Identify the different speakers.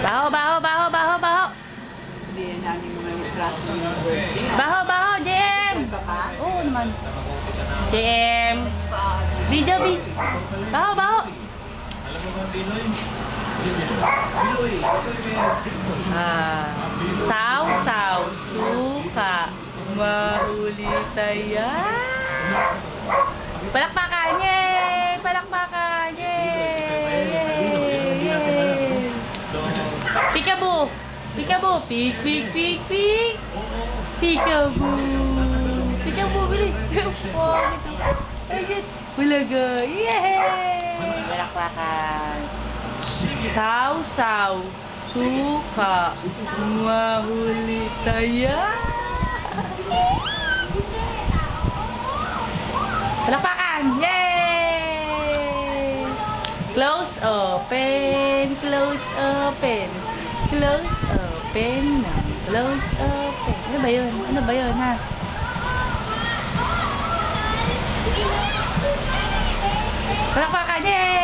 Speaker 1: Baho, baho, baho, baho, baho.
Speaker 2: Hindi namin mga retrato ng birthday.
Speaker 1: Baho, baho, JM. Oo naman. JM. Video, video. Baho, baho. Saw, saw, suka. Mahuli tayo. Palakpakan, yay! Palakpakan, yay! Peekaboo! Peekaboo! Peek, peek, peek, peek! Peekaboo! Peekaboo, bilis! Wow, ito. Ay, shit! Bulaga! Yay! Palakpakan! Saw, saw, suka. Mahuli tayo. Palakpakan! Yay! Close, open, close, open. Close, open, close, open. Ano ba yun? Ano ba yun, ha? Palakpakan! Yay!